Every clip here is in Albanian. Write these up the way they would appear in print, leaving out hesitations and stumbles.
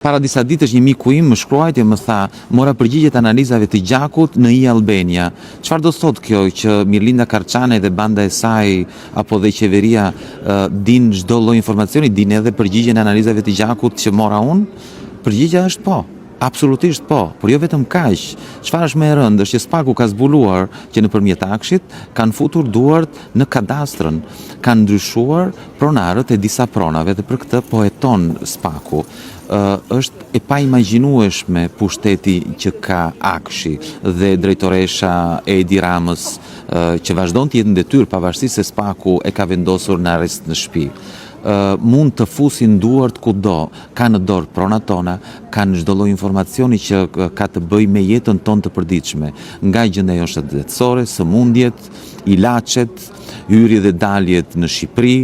Para disa ditësh një miku im më shkruajti më tha, mora përgjigjet analizave të gjakut në Albania. Çfarë do thot kjo që Mirlinda Karçanaj dhe banda e saj apo dhe qeveria din çdo lloj informacioni, din edhe përgjigjen e analizave të gjakut që mora unë? Përgjigja është po. Absolutisht po, por jo vetëm kaq. Çfarë është më e rëndë është që Spaku ka zbuluar që nëpërmjet akshit kanë futur duart në kadastrën, kanë ndryshuar pronarët e disa pronave dhe për këtë po heton Spaku. Është e paimagjinueshme pushteti që ka akshi dhe drejtoresha Edi Ramës që vazhdon të jetë në detyrë pavarësisht se Spaku e ka vendosur në arrest në shtëpi. Mund të fusin duart kudo, ka në dorë pronat tona, ka në çdo lloj informacioni që ka të bëjë me jetën tonë të përditshme, nga gjendja jashtëzetësore, sëmundjet, ilaçet, hyrje dhe daljet në Shqipëri,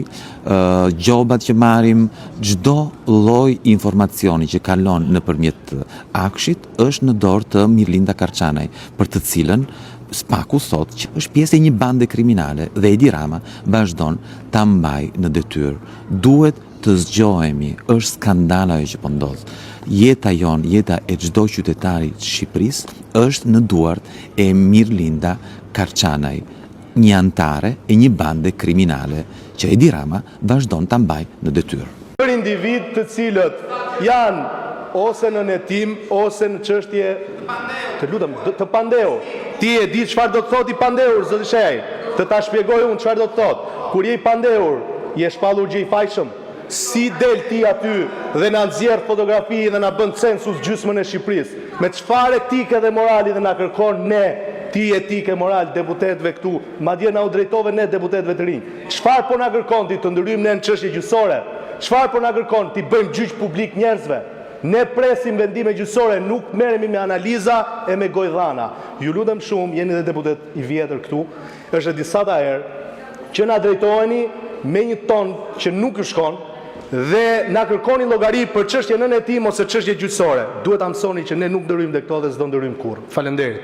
gjobat që marrim, çdo lloj informacioni që kalon nëpërmjet akshit është në dorë të Mirlinda Karçanaj, për të cilën Spaku thot që është pjesë e një bande kriminale dhe Edi Rama vazhdon ta mbaj në detyrë. Duhet të zgjohemi, është skandal ajo që po ndodh. Jeta jon, jeta e çdo qytetari të Shqipërisë është në duart e Mirlinda Karçanaj, një antare e një bande kriminale që Edi Rama vazhdon ta mbaj në detyrë. Për individ të cilët janë ose në netim ose në çështje të lutem të pandeu. Ti e di çfarë do të thotë i pandeur, zoti Shej? Të ta shpjegoj unë çfarë do të thotë. Kur je i pandeur, je shpallur gjë i fajshëm. Si del ti aty dhe na nxjerr fotografi dhe na bën census gjysmën e Shqipërisë? Me çfarë etike dhe morali dhe na kërkon ne ti etike moral deputetëve këtu, madje na u drejtove ne deputetëve të rinj. Çfarë po na kërkon ti të ndryjmë ne në çështje gjyqësore? Çfarë po na kërkon ti bëjmë gjyq publik njerëzve? Ne presim vendime gjyqësore, nuk merremi me analiza e me gojdhana. Ju lutem shumë, jeni dhe deputet i vjetër këtu, është disa herë që na drejtoheni me një ton që nuk shkon dhe na kërkoni llogari për çështje në netim ose çështje gjyqësore. Duhet ta mësoni që ne nuk ndërryjmë dhe këto dhe s'do ndërryjmë kurrë. Faleminderit.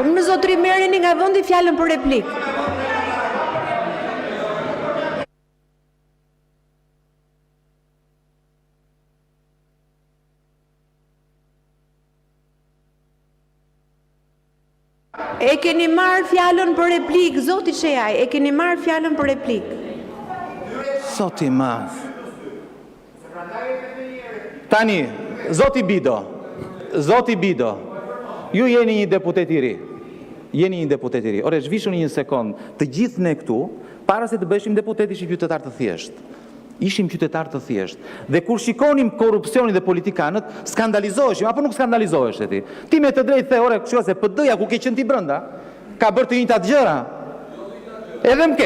Në zotëri merrni nga vendi fjalën për replik. E keni marrë fjalën për replik, zoti Shejaj, e keni marrë fjalën për replik. Zoti i madh. Tani, zoti Bido, ju jeni një deputet i ri. Ore, zhvishuni një sekond, të gjithë ne këtu, para se të bëshim deputet ishim qytetar të thjesht. Dhe kur shikonim korrupsionin dhe politikanët, skandalizoheshim, apo nuk skandalizohesh ti? Ti me të drejtë the, ore, kështu se PD-ja ku ke qenë ti brenda, ka bërë të njëjtat gjëra. Edhe më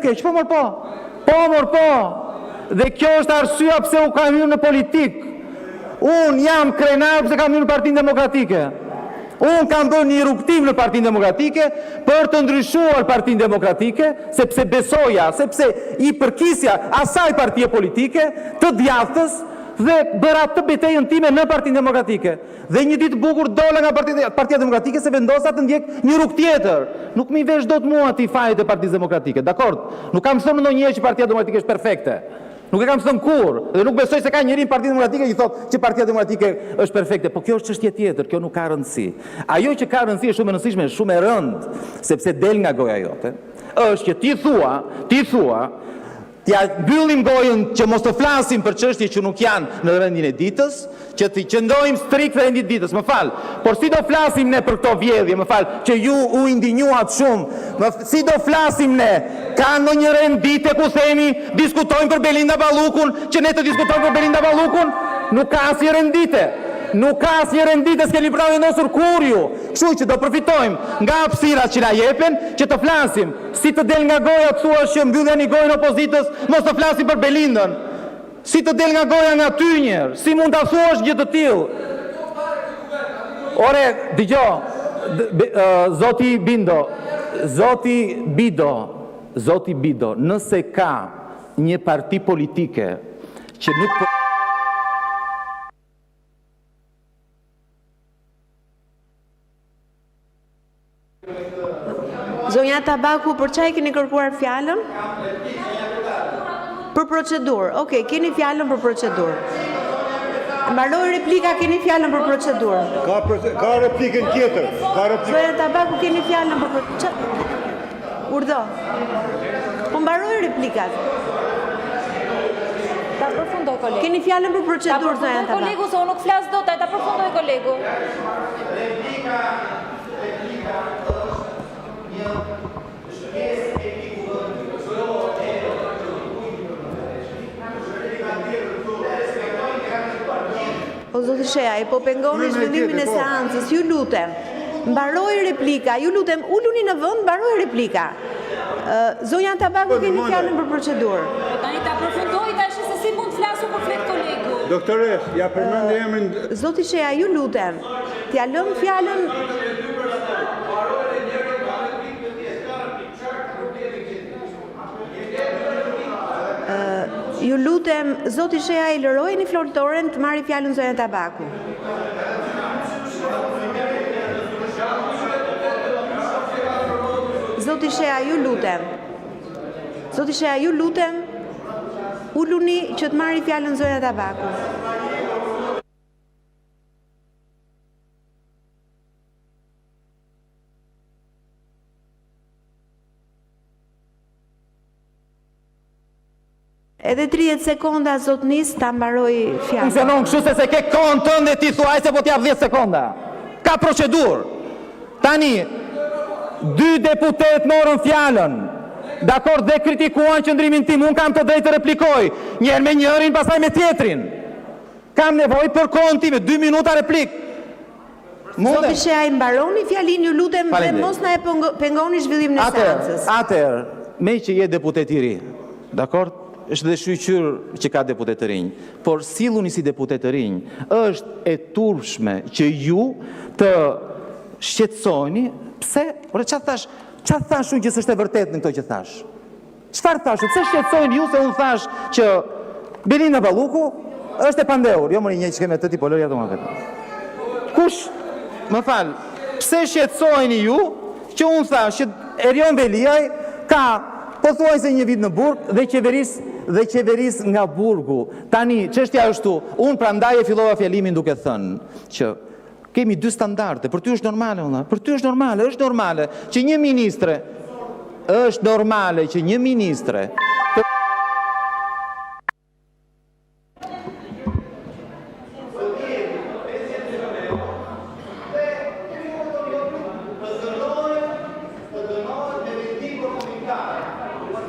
keq, po mor po. Dhe kjo është arsyeja pse u kam hyrë në politik. Unë jam krenar pse kam hyrë në Partinë Demokratike. Unë kam bërë një rrugtim në Partinë Demokratike për të ndryshuar Partinë Demokratike, sepse besoja, sepse i përkisja asaj partie politike të djathtës dhe bëra të betejën time në Partinë Demokratike. Dhe një ditë bukur dola nga Partia Demokratike se vendosa të ndjek një rrugë tjetër. Nuk mi vesh dot mua ti fajet e Partisë Demokratike, dakord? Nuk kam thënë ndonjëherë që Partia Demokratike është perfekte. Nuk e kam thënë kurrë, dhe nuk besoj se ka njëri në Partinë Demokratike që thotë që Partia Demokratike është perfekte, po kjo është çështje tjetër, kjo nuk ka rëndësi. Ajo që ka rëndësi është shumë e rëndësishme, është shumë e rëndë, sepse del nga goja jote, është që ti thua, t'ja mbyllim gojën që mos të flasim për çështje që nuk janë në rendin e ditës, që të qëndrojmë strikt në rendin e ditës, më fal. Por si do flasim ne për këto vjedhje, më fal, që ju u indinjuat shumë, si do flasim ne? Ka ndonjë rend dite ku themi diskutojmë për Belinda Ballukun, që ne të diskutojmë për Belinda Ballukun? Nuk ka asnjë rend dite, s'keni pra vendosur kur ju. Kështu që do përfitojmë nga hapësirat që na jepen, që të flasim. Si të del nga goja të thuash që mbylleni gojën opozitës, mos të flasim për Belindën. Si të del nga goja nga ty njerë, si mund të thuash gjë të tillë? Ore, dëgjoj, Zoti Bido, nëse ka një parti politike që nuk Zonja Tabaku, për çfarë keni kërkuar fjalën? Për procedurë. Okej, keni fjalën për procedurë. Mbaroi replika, keni fjalën për procedurë. Ka replikën tjetër. Zonja Tabaku, keni fjalën për procedurë. Urdhë. Po mbaroi replikat. Ta përfundoj kolegu. Keni fjalën për procedurë, zonja Tabaku. Kolegu, se unë nuk flas dot, ta përfundoj kolegu. O zoti Shea, po pengoni zhvillimin e seancës, ju lutem. Mbaroi replika, ju lutem, uluni në vend, mbaroi replika. Zonja Tabaku, keni fjalën për procedurë. Tani ta përfundoj tash se si mund të flasu për flet kolegu. Doktores, ja përmend emrin. Zoti Shea, ju lutem. T'ja lëm fjalën. Ju lutem, zoti Shea, i lërojeni flortoren të marri fjalën zonja Tabaku. Zoti Shea, ju lutem. Zoti Shea, ju lutem. Uluni që të marri fjalën zonja Tabaku. Edhe 30 sekonda zotnis ta mbaroj fjalën. Funksionon kështu se ke kohën tënde ti thuaj se po t'jap 10 sekonda. Ka procedurë. Tani, 2 deputet morën fjalën. Dakor, dhe kritikuan qëndrimin tim, unë kam të drejtë të replikoj. Njerë me njërin, pastaj me tjetrin. Kam nevojë për kohën time, 2 minuta replik. Zoti Shea, i mbaroni fjalin, ju lutem dhe mos na e pengoni zhvillimin e seancës. Atëherë, me që je deputet i ri, dakor? Është dhe shqyqyr që ka deputet të rinj, por silluni si deputet të rinj, është e turpshme që ju të shqetësoni, pse? Por çfarë thash unë që s'është e vërtetë në këto që thash? Çfarë thash? Pse shqetësojnë ju se unë thash që Belinda Balluku është e pandehur, jo më një që keme të ti polërja të më vetë. Kush, më falë, pse shqetësojnë ju që unë thash që Erion Veliaj ka po thuaj se një vit në burg dhe qeveris nga burgu. Tani, çështja është unë prandaj e fillova fjalimin duke thënë që kemi 2 standarde, për ty është normale, për ty është normale që një ministre,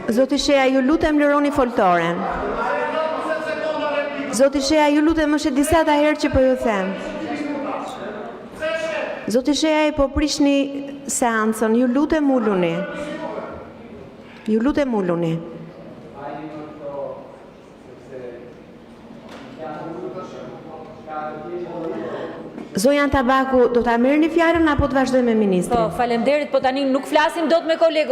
Zoti Shea, ju lutem lëroni foltoren. Zoti Shea, ju lutem, është disa ta herë që po ju them. Zoti Shea, i po prishni seancën, ju lutem uluni. Ju lutem uluni. Zonja Tabaku, do ta merrni fjalën apo të vazhdojmë me ministrin? Po, faleminderit, po tani nuk flasim dot me kolegu.